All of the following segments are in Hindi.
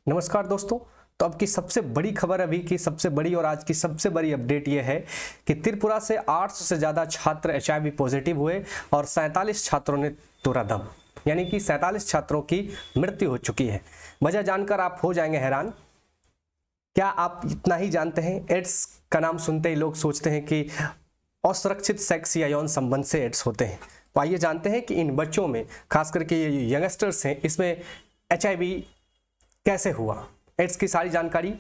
नमस्कार दोस्तों। तो अब की सबसे बड़ी खबर, अभी की सबसे बड़ी और आज की सबसे बड़ी अपडेट यह है कि त्रिपुरा से 800 से ज़्यादा छात्र एचआईवी पॉजिटिव हुए और 47 छात्रों ने तोड़ा दम, यानी कि 47 छात्रों की मृत्यु हो चुकी है। वजह जानकर आप हो जाएंगे हैरान। क्या आप इतना ही जानते हैं? एड्स का नाम सुनते ही लोग सोचते हैं कि असुरक्षित सेक्स या यौन संबंध से एड्स होते हैं। तो आइए जानते हैं कि इन बच्चों में, खास करके ये यंगस्टर्स हैं, इसमें एचआईवी कैसे हुआ। एड्स की सारी जानकारी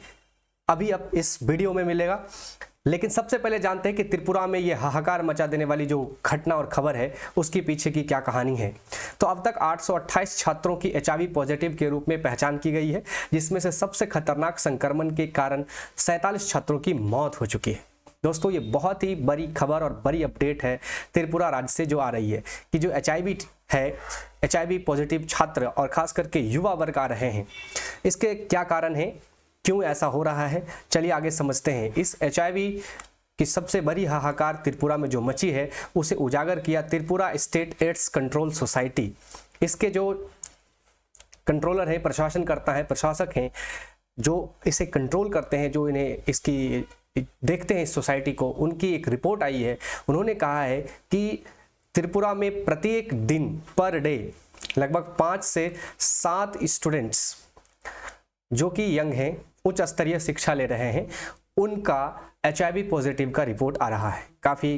अभी अब इस वीडियो में मिलेगा। लेकिन सबसे पहले जानते हैं कि त्रिपुरा में ये हाहाकार मचा देने वाली जो घटना और खबर है उसकी पीछे की क्या कहानी है। तो अब तक 828 छात्रों की एचआईवी पॉजिटिव के रूप में पहचान की गई है, जिसमें से सबसे खतरनाक संक्रमण के कारण 47 छात्रों की मौत हो चुकी है। दोस्तों, ये बहुत ही बड़ी खबर और बड़ी अपडेट है त्रिपुरा राज्य से जो आ रही है कि जो एचआईवी है, एचआईवी पॉजिटिव छात्र और खास करके युवा वर्ग आ रहे हैं। इसके क्या कारण हैं, क्यों ऐसा हो रहा है, चलिए आगे समझते हैं। इस एचआईवी की सबसे बड़ी हाहाकार त्रिपुरा में जो मची है उसे उजागर किया Tripura state AIDS control society. इसके जो कंट्रोलर है, प्रशासनकर्ता है, प्रशासक हैं, जो इसे कंट्रोल करते हैं, जो इन्हें इसकी देखते हैं इस सोसाइटी को, उनकी एक रिपोर्ट आई है। उन्होंने कहा है कि त्रिपुरा में प्रत्येक दिन पर डे लगभग 5 से 7 स्टूडेंट्स जो कि यंग हैं, उच्च स्तरीय शिक्षा ले रहे हैं, उनका एचआईवी पॉजिटिव का रिपोर्ट आ रहा है। काफ़ी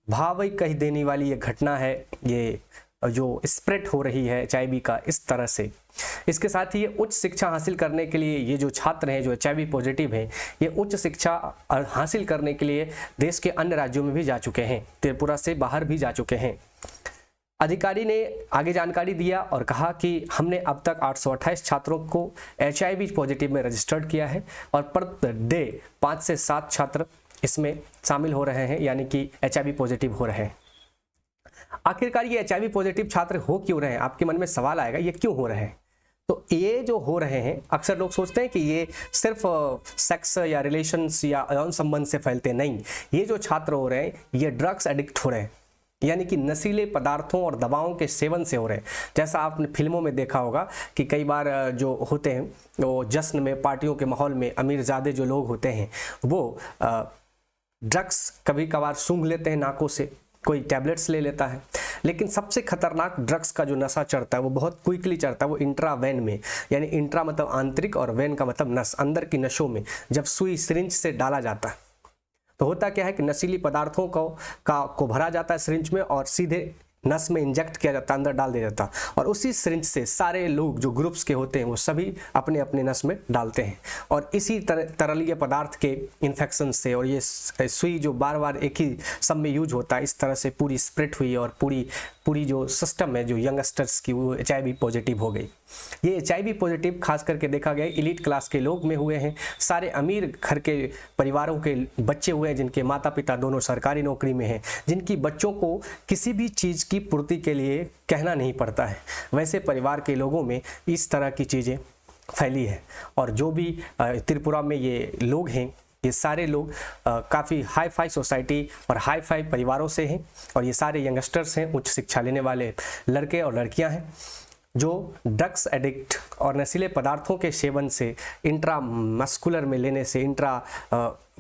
भावुक कह देने वाली ये घटना है, ये जो स्प्रेड हो रही है एचआईवी का इस तरह से। इसके साथ ही ये उच्च शिक्षा हासिल करने के लिए, ये जो छात्र हैं जो एचआईवी पॉजिटिव हैं, ये उच्च शिक्षा हासिल करने के लिए देश के अन्य राज्यों में भी जा चुके हैं, त्रिपुरा से बाहर भी जा चुके हैं। अधिकारी ने आगे जानकारी दिया और कहा कि हमने अब तक 828 छात्रों को एचआईवी पॉजिटिव में रजिस्टर्ड किया है और पर डे 5 से 7 छात्र इसमें शामिल हो रहे हैं, यानी कि एचआईवी पॉजिटिव हो रहे हैं। आखिरकार ये एचआईवी पॉजिटिव छात्र हो क्यों रहे हैं? आपके मन में सवाल आएगा, ये क्यों हो रहे हैं? तो ये जो हो रहे हैं, अक्सर लोग सोचते हैं कि ये सिर्फ सेक्स या रिलेशंस या यौन संबंध से फैलते नहीं। ये जो छात्र हो रहे हैं ये ड्रग्स एडिक्ट हो रहे हैं, यानी कि नशीले पदार्थों और दवाओं के सेवन से हो रहे हैं। जैसा आपने फिल्मों में देखा होगा कि कई बार जो होते हैं वो जश्न में, पार्टियों के माहौल में अमीरजादे जो लोग होते हैं वो ड्रग्स कभी कभार सूंघ लेते हैं नाकों से, कोई टैबलेट्स ले लेता है। लेकिन सबसे खतरनाक ड्रग्स का जो नशा चढ़ता है वो बहुत क्विकली चढ़ता है, वो इंट्रा वेन में, यानी इंट्रा मतलब आंतरिक और वेन का मतलब नस, अंदर की नसों में जब सुई सिरिंज से डाला जाता है तो होता क्या है कि नशीली पदार्थों को भरा जाता है सिरिंज में और सीधे नस में इंजेक्ट किया जाता है, अंदर डाल दिया जाता है। और उसी सिरिंज से सारे लोग जो ग्रुप्स के होते हैं वो सभी अपने अपने नस में डालते हैं और इसी तरलीय पदार्थ के इन्फेक्शन से, और ये सुई जो बार बार एक ही सब में यूज होता है, इस तरह से पूरी स्प्रेड हुई और पूरी जो सिस्टम है जो यंगस्टर्स की, वो एचआईवी पॉजिटिव हो गई। ये एचआईवी पॉजिटिव खास करके देखा गया एलीट क्लास के लोग में हुए हैं, सारे अमीर घर के परिवारों के बच्चे हुए हैं जिनके माता पिता दोनों सरकारी नौकरी में हैं, जिनकी बच्चों को किसी भी चीज़ की पूर्ति के लिए कहना नहीं पड़ता है। वैसे परिवार के लोगों में इस तरह की चीज़ें फैली है। और जो भी त्रिपुरा में ये लोग हैं, ये सारे लोग काफ़ी हाई फाई सोसाइटी और हाई फाई परिवारों से हैं और ये सारे यंगस्टर्स हैं, उच्च शिक्षा लेने वाले लड़के और लड़कियां हैं जो ड्रग्स एडिक्ट और नशीले पदार्थों के सेवन से, इंट्रा मस्कुलर में लेने से,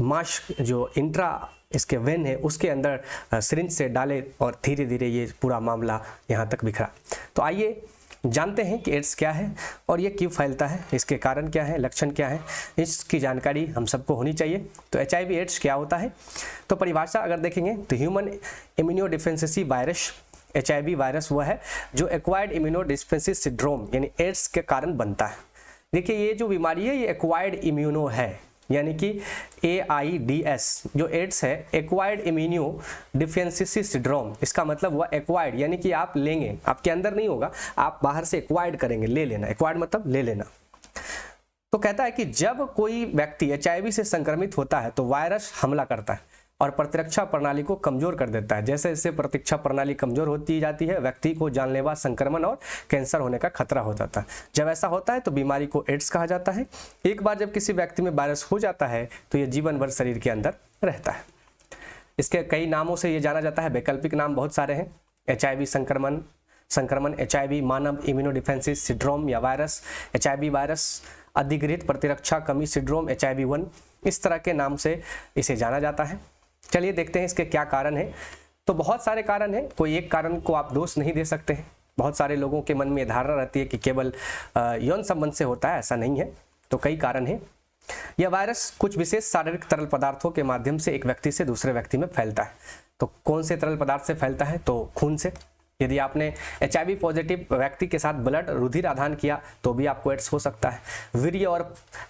माश जो इंट्रा इसके वेन है उसके अंदर सिरिंज से डाले और धीरे धीरे ये पूरा मामला यहाँ तक बिखरा। तो आइए जानते हैं कि एड्स क्या है और ये क्यों फैलता है, इसके कारण क्या है, लक्षण क्या है, इसकी जानकारी हम सबको होनी चाहिए। तो एचआईवी एड्स क्या होता है? तो परिभाषा अगर देखेंगे तो human immunodeficiency virus, HIV virus वह है जो एक्वायर्ड इम्यूनोडेफिशिएंसी सिंड्रोम यानी एड्स के कारण बनता है। देखिए, ये जो बीमारी है ये एक्वायर्ड इम्यूनो है, यानी कि AIDS जो एड्स है, एक्वायर्ड इम्यूनो डिफिशिएंसी सिंड्रोम। इसका मतलब हुआ एक्वायर्ड, यानी कि आप लेंगे, आपके अंदर नहीं होगा, आप बाहर से एक्वायर्ड करेंगे, ले लेना। एक्वायर्ड मतलब ले लेना। तो कहता है कि जब कोई व्यक्ति एचआईवी से संक्रमित होता है तो वायरस हमला करता है और प्रतिरक्षा प्रणाली को कमजोर कर देता है। जैसे जैसे प्रतिरक्षा प्रणाली कमजोर होती जाती है, व्यक्ति को जानलेवा संक्रमण और कैंसर होने का खतरा हो जाता है। जब ऐसा होता है तो बीमारी को एड्स कहा जाता है। एक बार जब किसी व्यक्ति में वायरस हो जाता है तो यह जीवन भर शरीर के अंदर रहता है। इसके कई नामों से ये जाना जाता है, वैकल्पिक नाम बहुत सारे हैं। एचआईवी संक्रमण, एचआईवी मानव इम्यूनोडिफेंसिस सिंड्रोम या वायरस, एचआईवी वायरस, अधिग्रहित प्रतिरक्षा कमी सिंड्रोम HIV-1, इस तरह के नाम से इसे जाना जाता है। चलिए देखते हैं इसके क्या कारण है। तो बहुत सारे कारण हैं, कोई एक कारण को आप दोष नहीं दे सकते हैं। बहुत सारे लोगों के मन में धारणा रहती है कि केवल यौन संबंध से होता है, ऐसा नहीं है। तो कई कारण हैं। यह वायरस कुछ विशेष शारीरिक तरल पदार्थों के माध्यम से एक व्यक्ति से दूसरे व्यक्ति में फैलता है। तो कौन से तरल पदार्थ से फैलता है? तो खून से। यदि आपने HIV पॉजिटिव व्यक्ति के साथ ब्लड रुधिर आदान किया तो भी आपको एड्स हो सकता है। वीर्य और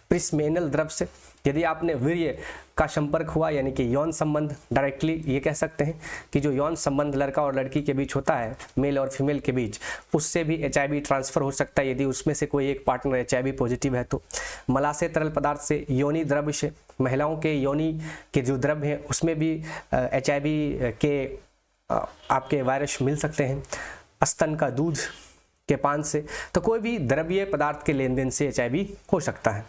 प्रिस्मेनल द्रव से, यदि आपने वीर्य का संपर्क हुआ यानी कि यौन संबंध, डायरेक्टली ये कह सकते हैं कि जो यौन संबंध लड़का और लड़की के बीच होता है, मेल और फीमेल के बीच, उससे भी HIV ट्रांसफर हो सकता है यदि उसमें से कोई एक पार्टनर HIV पॉजिटिव है। तो मलाशय तरल पदार्थ से, योनि द्रव्य से, महिलाओं के योनि के जो द्रव्य हैं उसमें भी HIV के आपके वायरस मिल सकते हैं। स्तन का दूध के पान से, तो कोई भी द्रव्य पदार्थ के लेन देन से HIV हो सकता है।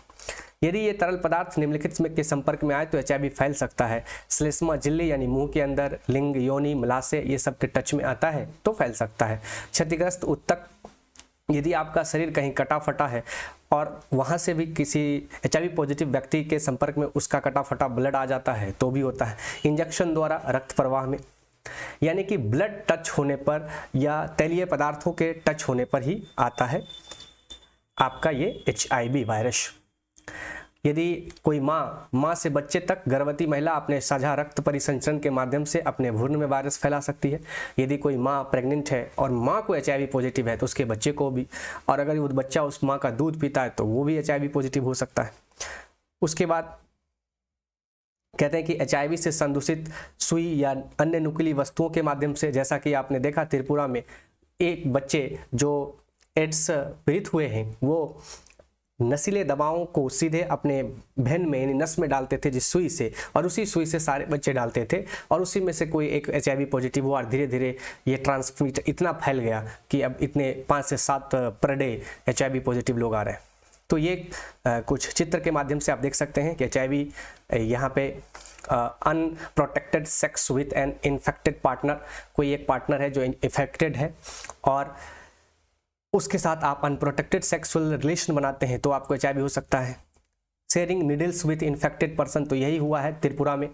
यदि ये तरल पदार्थ निम्नलिखित में के संपर्क में आए तो HIV फैल सकता है। श्लेष्मा झिल्ली यानी मुंह के अंदर, लिंग, योनि, मलाशय, ये सब के टच में आता है तो फैल सकता है। क्षतिग्रस्त उत्तक, यदि आपका शरीर कहीं कटा फटा है और वहाँ से भी किसी HIV पॉजिटिव व्यक्ति के संपर्क में उसका कटा फटा ब्लड आ जाता है तो भी होता है। इंजेक्शन द्वारा रक्त प्रवाह में, यानी कि ब्लड टच होने पर या तैलीय पदार्थों के टच होने पर ही आता है आपका ये HIV वायरस। यदि कोई माँ से बच्चे तक, गर्भवती महिला अपने साझा रक्त परिसंचरण के माध्यम से अपने भ्रूण में वायरस फैला सकती है। यदि कोई माँ प्रेग्नेंट है और माँ को HIV पॉजिटिव है तो उसके बच्चे को भी, और अगर वो बच्चा उस माँ का दूध पीता है तो वो भी HIV पॉजिटिव हो सकता है। उसके बाद कहते हैं कि HIV से संदूषित सुई या अन्य नुकीली वस्तुओं के माध्यम से, जैसा कि आपने देखा त्रिपुरा में एक बच्चे जो एड्स पीड़ित हुए हैं वो नशीले दवाओं को सीधे अपने भेन में यानी नस में डालते थे जिस सुई से, और उसी सुई से सारे बच्चे डालते थे और उसी में से कोई एक HIV पॉजिटिव हुआ और धीरे धीरे ये ट्रांसमिट इतना फैल गया कि अब इतने 5 से 7 पर डे HIV पॉजिटिव लोग आ रहे हैं। तो ये कुछ चित्र के माध्यम से आप देख सकते हैं कि HIV यहाँ पे unprotected sex with an infected partner, कोई एक पार्टनर है जो इन्फेक्टेड है और उसके साथ आप अनप्रोटेक्टेड सेक्सुअल रिलेशन बनाते हैं तो आपको HIV हो सकता है। Sharing needles with infected person, तो यही हुआ है त्रिपुरा में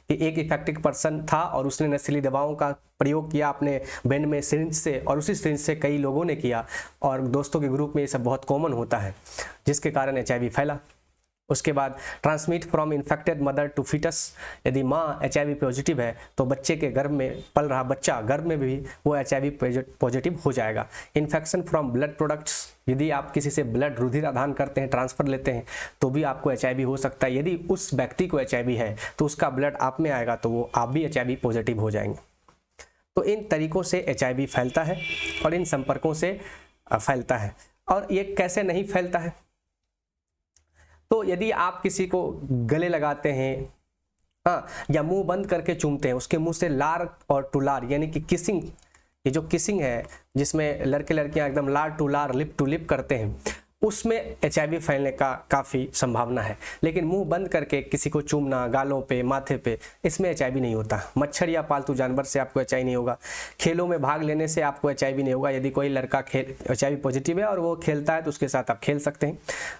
कि एक इन्फेक्टेड पर्सन था और उसने नशीली दवाओं का प्रयोग किया अपने बेन में सिरिंज से, और उसी सिरिंज से कई लोगों ने किया और दोस्तों के ग्रुप में ये सब बहुत कॉमन होता है जिसके कारण HIV फैला। उसके बाद transmit from infected mother to foetus, यदि माँ HIV पॉजिटिव है तो बच्चे के गर्भ में पल रहा बच्चा गर्भ में भी वो HIV पॉजिटिव हो जाएगा। इन्फेक्शन फ्रॉम ब्लड प्रोडक्ट्स, यदि आप किसी से ब्लड रुधिर आदान करते हैं, ट्रांसफर लेते हैं तो भी आपको HIV हो सकता है। यदि उस व्यक्ति को HIV है तो उसका ब्लड आप में आएगा तो वो आप भी HIV पॉजिटिव हो जाएंगे। तो इन तरीकों से HIV फैलता है और इन संपर्कों से फैलता है। और ये कैसे नहीं फैलता है? तो यदि आप किसी को गले लगाते हैं या मुंह बंद करके चूमते हैं, उसके मुंह से लार और टुलार यानी कि किसिंग, ये जो किसिंग है जिसमें लड़के लड़कियां एकदम लार टू लार, लिप टू लिप करते हैं, उसमें HIV फैलने का काफ़ी संभावना है। लेकिन मुंह बंद करके किसी को चूमना, गालों पे, माथे पे, इसमें HIV नहीं होता। मच्छर या पालतू जानवर से आपको HIV नहीं होगा। खेलों में भाग लेने से आपको HIV नहीं होगा। यदि कोई लड़का HIV पॉजिटिव है और वो खेलता है तो उसके साथ आप खेल सकते हैं।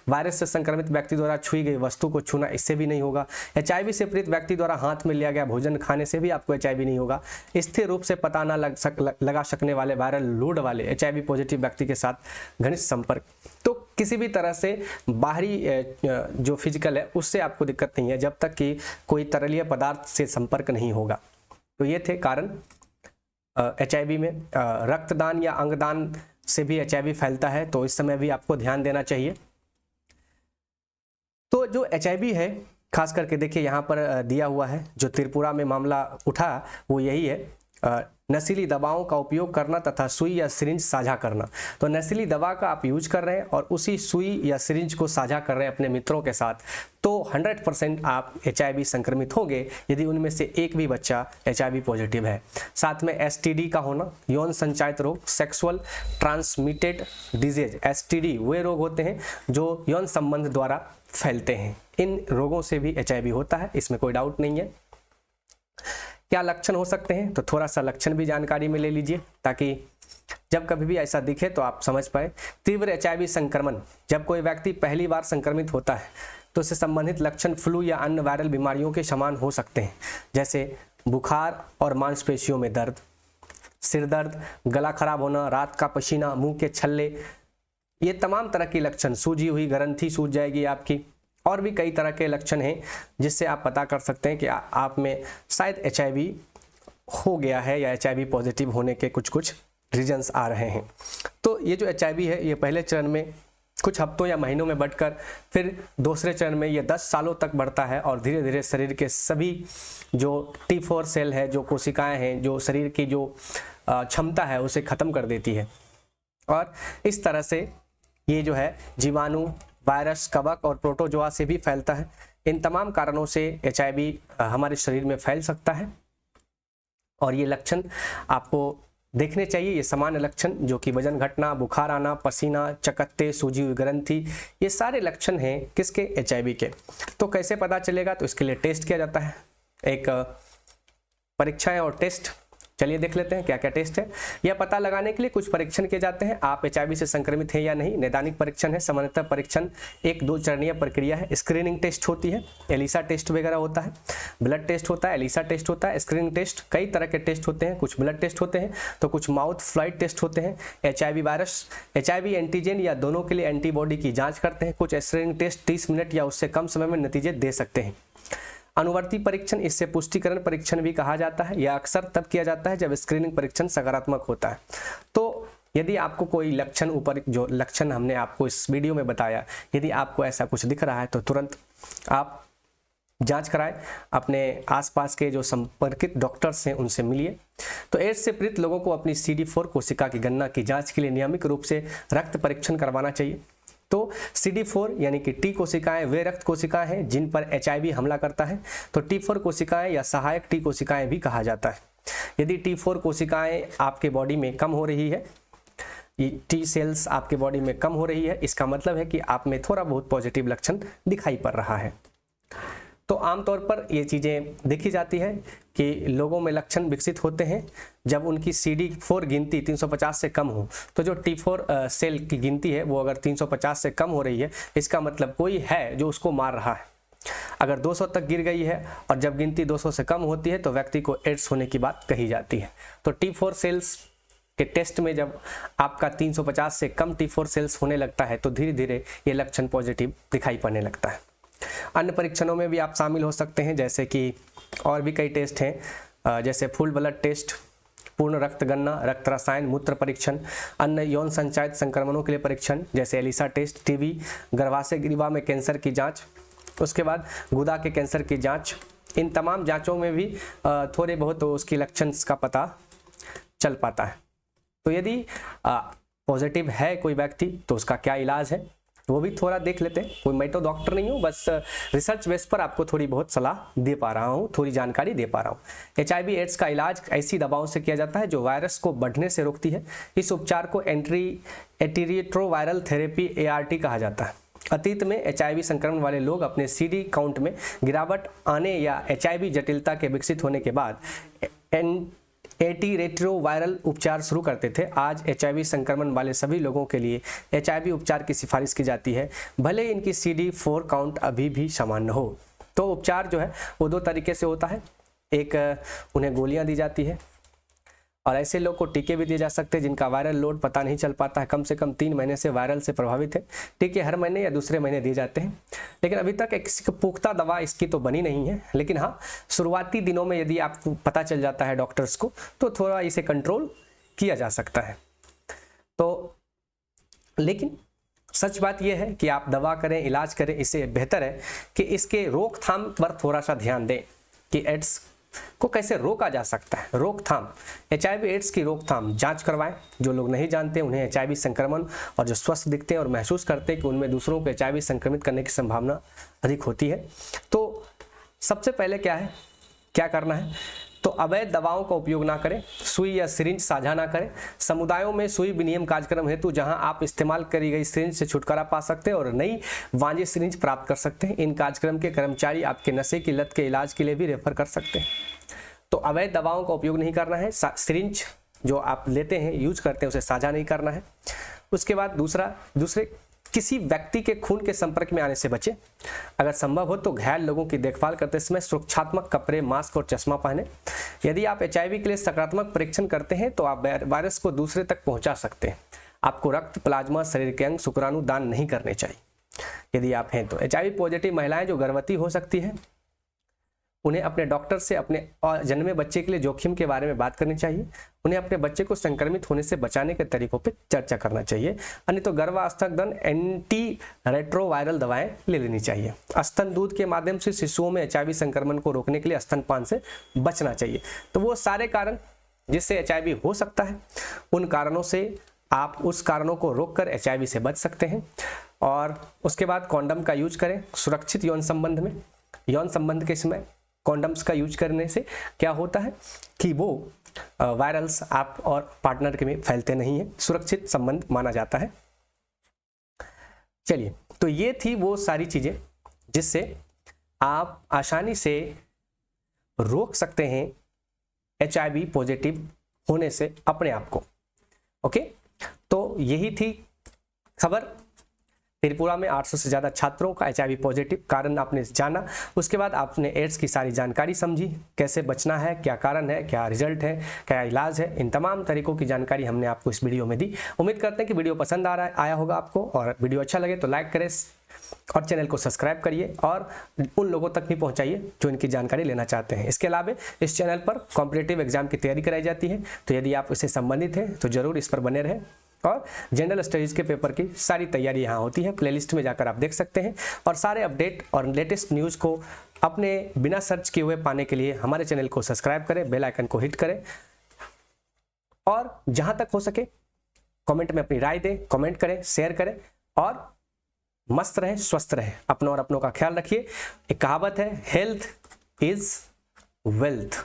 वायरस से संक्रमित व्यक्ति द्वारा छुई गई वस्तु को छूना, इससे भी नहीं होगा। HIV से पीड़ित व्यक्ति द्वारा हाथ में लिया गया भोजन खाने से भी आपको HIV नहीं होगा। स्थिर रूप से पता न लगा सकने वाले वायरल लोड वाले HIV पॉजिटिव व्यक्ति के साथ घनिष्ठ संपर्क, तो किसी भी तरह से बाहरी जो फिजिकल है उससे आपको दिक्कत नहीं है जब तक कि कोई तरलीय पदार्थ से संपर्क नहीं होगा। तो ये थे कारण HIV में। रक्तदान या अंगदान से भी HIV फैलता है, तो इस समय भी आपको ध्यान देना चाहिए। तो जो HIV है खास करके देखिए यहाँ पर दिया हुआ है, जो त्रिपुरा में मामला उठा वो यही है, नशीली दवाओं का उपयोग करना तथा सुई या सिरिंज साझा करना। तो नशीली दवा का आप यूज कर रहे हैं और उसी सुई या सिरिंज को साझा कर रहे हैं अपने मित्रों के साथ, तो 100% आप HIV संक्रमित होंगे यदि उनमें से एक भी बच्चा HIV पॉजिटिव है। साथ में STD का होना, यौन संचारित रोग, सेक्सुअल ट्रांसमिटेड डिजीज, STD वे रोग होते हैं जो यौन संबंध द्वारा फैलते हैं। इन रोगों से भी HIV होता है, इसमें कोई डाउट नहीं है। क्या लक्षण हो सकते हैं? तो थोड़ा सा लक्षण भी जानकारी में ले लीजिए ताकि जब कभी भी ऐसा दिखे तो आप समझ पाए। तीव्र एचआईवी संक्रमण, जब कोई व्यक्ति पहली बार संक्रमित होता है तो इससे संबंधित लक्षण फ्लू या अन्य वायरल बीमारियों के समान हो सकते हैं, जैसे बुखार और मांसपेशियों में दर्द, सिर दर्द, गला खराब होना, रात का पसीना, मुंह के छल्ले, ये तमाम तरह के लक्षण, सूजी हुई ग्रंथि सूज जाएगी आपकी, और भी कई तरह के लक्षण हैं जिससे आप पता कर सकते हैं कि आप में शायद एचआईवी हो गया है या एचआईवी पॉजिटिव होने के कुछ रीजंस आ रहे हैं। तो ये जो एचआईवी है ये पहले चरण में कुछ हफ्तों या महीनों में बढ़कर फिर दूसरे चरण में ये 10 सालों तक बढ़ता है और धीरे धीरे शरीर के सभी जो T4 सेल है, जो कोशिकाएं हैं, जो शरीर की जो क्षमता है उसे ख़त्म कर देती है। और इस तरह से ये जो है जीवाणु, वायरस, कवक और प्रोटोजोआ से भी फैलता है। इन तमाम कारणों से एचआईवी हमारे शरीर में फैल सकता है और ये लक्षण आपको देखने चाहिए। ये सामान्य लक्षण जो कि वजन घटना, बुखार आना, पसीना, चकत्ते, सूजी हुई ग्रंथि, ये सारे लक्षण हैं किसके? एचआईवी के। तो कैसे पता चलेगा? तो इसके लिए टेस्ट किया जाता है, एक परीक्षा है और टेस्ट। चलिए देख लेते हैं क्या क्या टेस्ट है। यह पता लगाने के लिए कुछ परीक्षण किए जाते हैं आप एचआईवी से संक्रमित हैं या नहीं। नैदानिक परीक्षण है, सामान्यतः परीक्षण 1-2 चरणीय प्रक्रिया है। स्क्रीनिंग टेस्ट होती है, एलिसा टेस्ट वगैरह होता है, ब्लड टेस्ट होता है, एलिसा टेस्ट होता है, स्क्रीनिंग टेस्ट, कई तरह के टेस्ट होते हैं। कुछ ब्लड टेस्ट होते हैं तो कुछ माउथ फ्लूइड टेस्ट होते हैं। एचआईवी वायरस, एचआईवी एंटीजन या दोनों के लिए एंटीबॉडी की जाँच करते हैं। कुछ स्क्रीनिंग टेस्ट 30 मिनट या उससे कम समय में नतीजे दे सकते हैं। अनुवर्ती परीक्षण, इससे पुष्टिकरण परीक्षण भी कहा जाता है। यह अक्सर तब किया जाता है जब स्क्रीनिंग परीक्षण सकारात्मक होता है। तो यदि आपको कोई लक्षण, ऊपर जो लक्षण हमने आपको इस वीडियो में बताया, यदि आपको ऐसा कुछ दिख रहा है तो तुरंत आप जांच कराएं, अपने आसपास के जो संपर्कित डॉक्टर्स हैं उनसे मिलिए। तो एड्स से पीड़ित लोगों को अपनी CD4 कोशिका की गणना की जांच के लिए नियमित रूप से रक्त परीक्षण करवाना चाहिए। तो CD4 यानी कि T कोशिकाएं वे रक्त कोशिकाएं हैं जिन पर एचआईवी हमला करता है। तो T4 कोशिकाएं या सहायक T कोशिकाएं भी कहा जाता है। यदि T4 कोशिकाएं आपके बॉडी में कम हो रही है, T सेल्स आपके बॉडी में कम हो रही है, इसका मतलब है कि आप में थोड़ा बहुत पॉजिटिव लक्षण दिखाई पड़ रहा है। तो आमतौर पर ये चीज़ें देखी जाती है कि लोगों में लक्षण विकसित होते हैं जब उनकी CD4 गिनती 350 से कम हो। तो जो T4 सेल की गिनती है वो अगर 350 से कम हो रही है, इसका मतलब कोई है जो उसको मार रहा है। अगर 200 तक गिर गई है और जब गिनती 200 से कम होती है तो व्यक्ति को एड्स होने की बात कही जाती है। तो T4 सेल्स के टेस्ट में जब आपका 350 से कम T4 सेल्स होने लगता है तो धीरे धीरे ये लक्षण पॉजिटिव दिखाई पड़ने लगता है। अन्य परीक्षणों में भी आप शामिल हो सकते हैं, जैसे कि और भी कई टेस्ट हैं, जैसे फुल ब्लड टेस्ट, पूर्ण रक्त गणना, रक्त रसायन, मूत्र परीक्षण, अन्य यौन संचालित संक्रमणों के लिए परीक्षण जैसे एलिसा टेस्ट, टीबी, गर्भाशय ग्रीवा में कैंसर की जांच, उसके बाद गुदा के कैंसर की जांच। इन तमाम जांचों में भी थोड़े बहुत उसकी लक्षण का पता चल पाता है। तो यदि पॉजिटिव है कोई व्यक्ति तो उसका क्या इलाज है वो भी थोड़ा देख लेते हैं। कोई मैं तो डॉक्टर नहीं हूँ, बस रिसर्च बेस पर आपको थोड़ी बहुत सलाह दे पा रहा हूँ, थोड़ी जानकारी दे पा रहा हूँ। एचआईवी एड्स का इलाज ऐसी दवाओं से किया जाता है जो वायरस को बढ़ने से रोकती है। इस उपचार को एंटीरिट्रोवायरल थेरेपी ART कहा जाता है। अतीत में एचआईवी संक्रमण वाले लोग अपने CD काउंट में गिरावट आने या एचआईवी जटिलता के विकसित होने के बाद एंटीरेट्रोवायरल उपचार शुरू करते थे। आज एचआईवी संक्रमण वाले सभी लोगों के लिए एचआईवी उपचार की सिफारिश की जाती है, भले इनकी CD4 काउंट अभी भी सामान्य हो। तो उपचार जो है वो 2 तरीके से होता है। एक, उन्हें गोलियां दी जाती है और ऐसे लोग को टीके भी दिए जा सकते हैं जिनका वायरल लोड पता नहीं चल पाता है, कम से कम 3 महीने से वायरल से प्रभावित है। टीके हर महीने या दूसरे महीने दिए जाते हैं, लेकिन अभी तक किसी पुख्ता दवा इसकी तो बनी नहीं है। लेकिन हाँ, शुरुआती दिनों में यदि आपको पता चल जाता है डॉक्टर्स को तो थोड़ा इसे कंट्रोल किया जा सकता है। तो लेकिन सच बात यह है कि आप दवा करें, इलाज करें, इससे बेहतर है कि इसके रोकथाम पर थोड़ा सा ध्यान दें कि एड्स को कैसे रोका जा सकता है। रोकथाम, एचआईवी एड्स की रोकथाम, जांच करवाएं। जो लोग नहीं जानते उन्हें एचआईवी संक्रमण और जो स्वस्थ दिखते हैं और महसूस करते हैं कि उनमें दूसरों को एचआईवी संक्रमित करने की संभावना अधिक होती है, तो सबसे पहले क्या करना है? तो अवैध दवाओं का उपयोग ना करें, सुई या सिरिंज साझा ना करें। समुदायों में सुई विनिमय कार्यक्रम हेतु जहां आप इस्तेमाल करी गई सिरिंज से छुटकारा पा सकते हैं और नई वांझी सिरिंज प्राप्त कर सकते हैं। इन कार्यक्रम के कर्मचारी आपके नशे की लत के इलाज के लिए भी रेफर कर सकते हैं। तो अवैध दवाओं का उपयोग नहीं करना है। सिरिंज जो आप लेते हैं, यूज करते हैं, उसे साझा नहीं करना है। उसके बाद दूसरे किसी व्यक्ति के खून के संपर्क में आने से बचें। अगर संभव हो तो घायल लोगों की देखभाल करते समय सुरक्षात्मक कपड़े, मास्क और चश्मा पहने। यदि आप HIV के लिए सकारात्मक परीक्षण करते हैं तो आप वायरस को दूसरे तक पहुंचा सकते हैं। आपको रक्त, प्लाज्मा, शरीर के अंग, शुक्राणु दान नहीं करने चाहिए यदि आप हैं तो। HIV पॉजिटिव महिलाएं जो गर्भवती हो सकती हैं, उन्हें अपने डॉक्टर से अपने जन्मे बच्चे के लिए जोखिम के बारे में बात करनी चाहिए। उन्हें अपने बच्चे को संक्रमित होने से बचाने के तरीकों पर चर्चा करना चाहिए। अन्य तो गर्भावस्थागत एंटी रेट्रोवायरल दवाएं ले लेनी चाहिए। स्तन दूध के माध्यम से शिशुओं में HIV संक्रमण को रोकने के लिए स्तनपान से बचना चाहिए। तो वो सारे कारण जिससे HIV हो सकता है, उन कारणों से आप उस कारणों को रोककर HIV से बच सकते हैं। और उसके बाद कॉन्डम का यूज करें सुरक्षित यौन संबंध में। यौन संबंध के समय कॉन्डम्स का यूज करने से क्या होता है कि वो वायरल्स आप और पार्टनर के में फैलते नहीं है, सुरक्षित संबंध माना जाता है। चलिए, तो ये थी वो सारी चीजें जिससे आप आसानी से रोक सकते हैं HIV पॉजिटिव होने से अपने आप को। ओके, तो यही थी खबर। त्रिपुरा में 800 से ज़्यादा छात्रों का HIV पॉजिटिव, कारण आपने जाना। उसके बाद आपने एड्स की सारी जानकारी समझी, कैसे बचना है, क्या कारण है, क्या रिजल्ट है, क्या इलाज है, इन तमाम तरीकों की जानकारी हमने आपको इस वीडियो में दी। उम्मीद करते हैं कि वीडियो पसंद आया होगा आपको, और वीडियो अच्छा लगे तो लाइक करें और चैनल को सब्सक्राइब करिए और उन लोगों तक भी पहुंचाइए जो इनकी जानकारी लेना चाहते हैं। इसके अलावा इस चैनल पर कॉम्पिटिटिव एग्जाम की तैयारी कराई जाती है, तो यदि आप इससे संबंधित हैं तो जरूर इस पर बने रहें। और जनरल स्टडीज़ के पेपर की सारी तैयारी यहाँ होती है, प्लेलिस्ट में जाकर आप देख सकते हैं। और सारे अपडेट और लेटेस्ट न्यूज़ को अपने बिना सर्च किए हुए पाने के लिए हमारे चैनल को सब्सक्राइब करें, बेल आइकन को हिट करें, और जहाँ तक हो सके कमेंट में अपनी राय दें, कमेंट करें, शेयर करें, और मस्त रहें, स्वस्थ रहें, अपनों और अपनों का ख्याल रखिए। एक कहावत है, हेल्थ इज वेल्थ,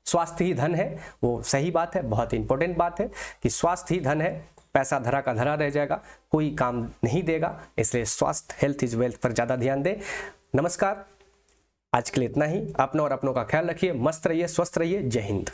स्वास्थ्य ही धन है। वो सही बात है, बहुत इंपॉर्टेंट बात है कि स्वास्थ्य ही धन है। पैसा धरा का धरा रह जाएगा, कोई काम नहीं देगा, इसलिए स्वास्थ्य, हेल्थ इज वेल्थ पर ज़्यादा ध्यान दें। नमस्कार, आज के लिए इतना ही। अपनों और अपनों का ख्याल रखिए, मस्त रहिए, स्वस्थ रहिए। जय हिंद।